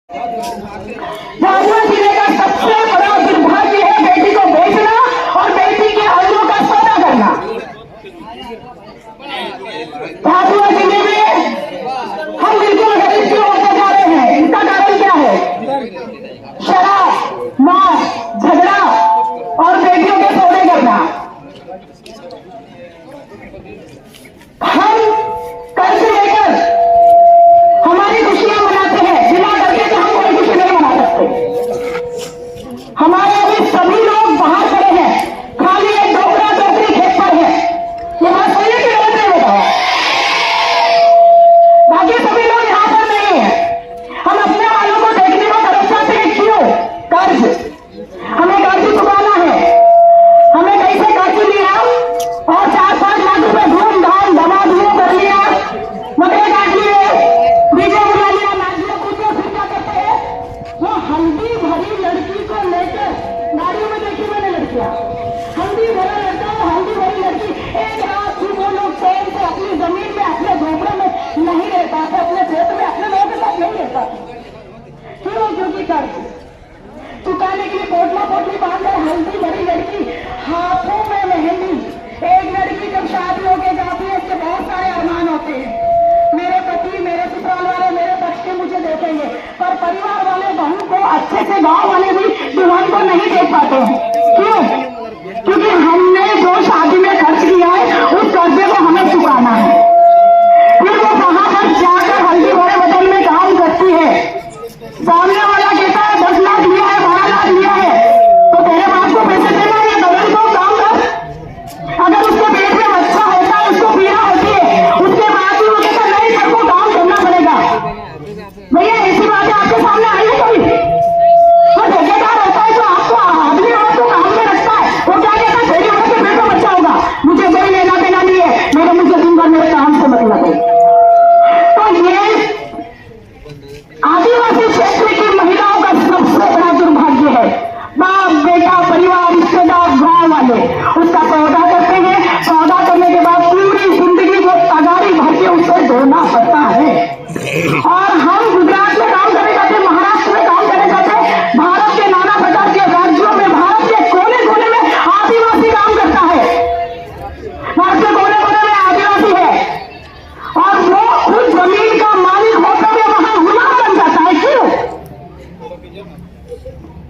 झाबुआ जिले का सबसे बड़ा दुर्भाग्य है बेटी को बेचना और बेटी के अंगों का सौदा करना। झाबुआ जिले में हम बिल्कुल गरीब क्यों होते जा रहे हैं, इसका कारण क्या है? शराब, मार, झगड़ा और बेटियों के सौदे करना। हम कर्ज लेकर हमारी खुशियां मनाते हैं, बिना करके तो हम कोई खुशी नहीं मना सकते। हमारे अभी सभी लोग बाहर खड़े हैं, खाली एक डोकरा डोकरी खेत पर है। ये बात सही है कि गलत है बताओ? बाकी सभी लोग यहाँ पर नहीं है। हम अपने वालों को देखने को तरफ जाते हैं, क्यों? कर्ज, हमें कर्ज चुकाना है। हमें कैसे कर्ज लिया और 4-5 लाख रुपए धूमधाम दवा धुओं कर लिया, मकड़े काट लिए, डीजे बुला लिया, नाच लिया, कूदे फिर क्या करते हैं? वो हल्दी भरी लड़की को लेकर गाड़ियों में देखी मैंने लड़कियां, हल्दी भरा लड़का, हल्दी भरी लड़की, एक रात भी वो लोग चैन से अपनी जमीन में, अपने झोपड़े में नहीं रह पाते, अपने खेत में अपने लोगों के साथ नहीं रह पाते। क्यों? क्योंकि कर्ज चुकाने के लिए पोटला पोटली बांधकर हल्दी भरी लड़की, हाथों में मेहंदी। एक लड़की जब शादी होके जाती है, उसके बहुत सारे अरमान होते हैं, मेरे पति, मेरे ससुराल वाले, मेरे बच्चे के मुझे देखेंगे, पर परिवार वाले बहू को अच्छे से गांव वाले भी दुल्हन को नहीं देख पाते हैं। क्यों? क्योंकि हमने जो शादी में खर्च किया है उस कर्जे को हमें चुकाना है। फिर वो वहां पर जाकर हल्दी भरे बदन में काम करती है, सामने वाला कहता है 10 लाख लिया है, 12 लाख लिया है, तो तेरे बाप को पैसे देना है, बदन को काम कर। अगर उसके पेट में बच्चा होता है, उसको पीड़ा होती है, उसके बाद भी वो कहता नहीं, सबको काम करना पड़ेगा। भैया ऐसी बातें आपके सामने आई है कोई? वो ठेकेदार होता है जो आपको आदमी और तो काम में रखता है, वो क्या कहता है? तेरे के पेट में बच्चा होगा, मुझे कोई लेना देना नहीं है, मेरे मुझे दिन भर मेरे काम से मतलब है। तो ये आदिवासी क्षेत्र की महिलाओं का सबसे बड़ा दुर्भाग्य है। बाप बेटा परिवार रिश्तेदार गांव वाले उसका सौदा करते हैं, सौदा करने के बाद पूरी जिंदगी को तगारी भर के उसे धोना पड़ता है। और हम गुजरात में काम करने जाते, महाराष्ट्र में काम करने जाते, भारत के नाना प्रकार के राज्यों में, भारत के कोने कोने में आदिवासी काम करता है। भारत के कोने कोने में आदिवासी है और वो खुद जमीन का मालिक होकर भी वहां गुलाम बन जाता है। क्यों?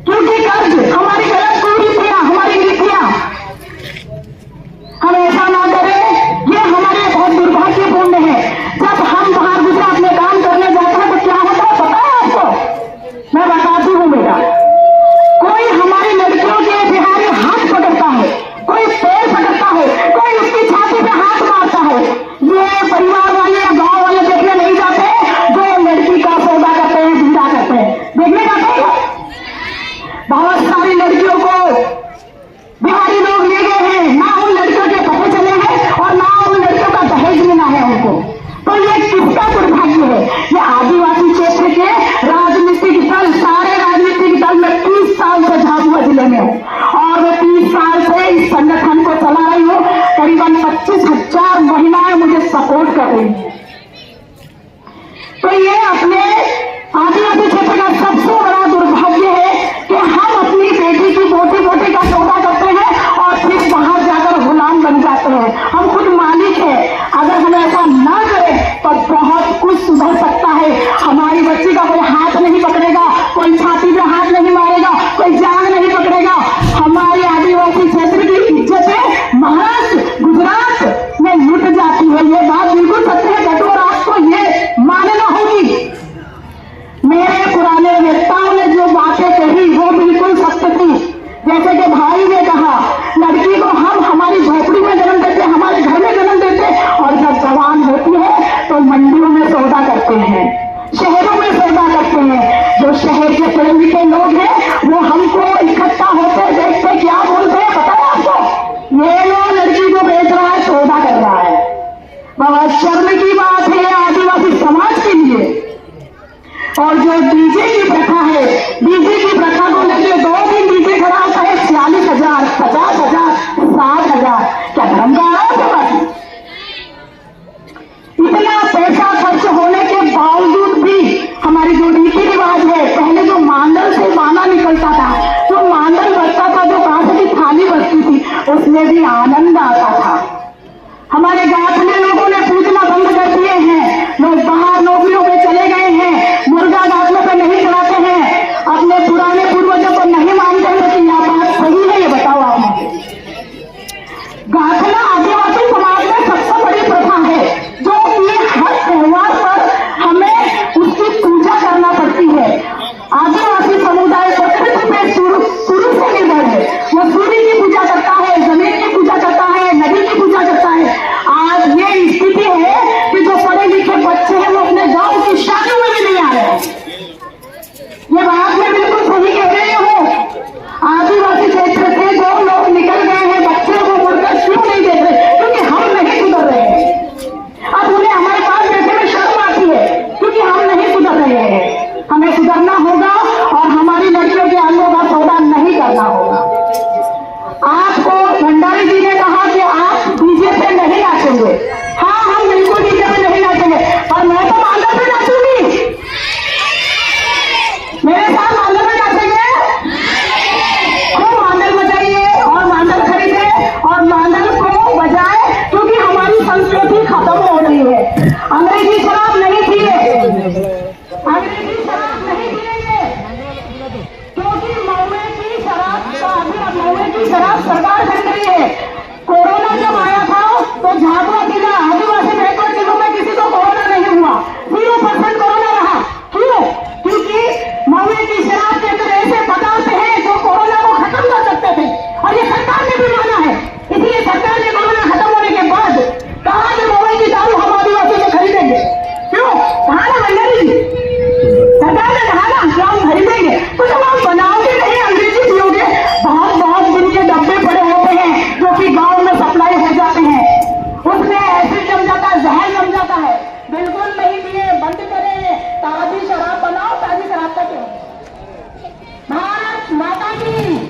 क्योंकि कर्ज हमारी गलत कुरीतियां, हमारी नीतियां। हम ऐसा ना करें, ये हमारे बहुत दुर्भाग्यपूर्ण है। जब हम बाहर गुजरात में काम करने जाते हैं तो क्या होता है पता है आपको? मैं बताती हूँ बेटा। कोई हमारी लड़कियों के बिहारी हाथ पकड़ता है, कोई पैर पकड़ता है, कोई उसकी छाती पे हाथ मारता है। ये परिवार वाले या गांव वाले देखने नहीं जाते जो लड़की का सौदा करते हैं, धंधा करते हैं, देखने जाते हैं। बहुत सारी लड़कियों को बिहारी लोग ले गए हैं, ना उन लड़कियों के पते चले हैं और ना उन लड़कियों का दहेज लेना है उनको। तो ये किसका दुर्भाग्य है? ये आदिवासी क्षेत्र के राजनीतिक दल, सारे राजनीतिक दल में 30 साल से झाबुआ जिले में हूँ और मैं 30 साल से इस संगठन को चला रही हूँ। करीबन 25,000 महिलाएं मुझे सपोर्ट कर रही हैं। तो ये अपने आदिवासी क्षेत्र का सबसे बड़ा दुर्भाग्य है कि हम अपनी बेटी की बोटी बोटी का सौदा करते हैं और फिर बाहर जाकर गुलाम बन जाते हैं। हम खुद मालिक हैं। अगर हम ऐसा ना करें तो बहुत कुछ सुधर सकता है। हमारी बच्ची का कोई हाथ नहीं पकड़ेगा, कोई छाती पे हाथ नहीं मारेगा, कोई जान नहीं पकड़ेगा। हमारी आदिवासी क्षेत्र की इज्जतें महाराष्ट्र, गुजरात में लुट जाती है। ये बात बिल्कुल सत्य है, कठोर आपको ये मानना होगी। मेरे पुराने नेताओं ने जो बातें कही वो बिल्कुल सत्य थी। जैसे कि भाई ने कहा, लड़की को हम हमारी झोपड़ी में जन्म देते, हमारे घर में जन्म देते और जब जवान होती है तो मंडियों में सौदा करते हैं, शहरों में सौदा करते हैं। जो शहर के पढ़े लिखे लोग हैं वो हमको इकट्ठा होते देखते क्या बोलते हैं पता है आपको? ये लोग लड़की को बेच रहा है, सौदा कर रहा है। बहुत शर्म की बात है आदिवासी समाज के लिए। और जो डीजे की प्रथा है, डीजे की प्रथा को लेकर 2 दिन डीजे खड़ा होता है, 40,000, 50,000, 60,000। क्या धर्म का आरोप है? इतना पैसा खर्च होने के बावजूद भी हमारी जो रीति रिवाज है भी आनंद आता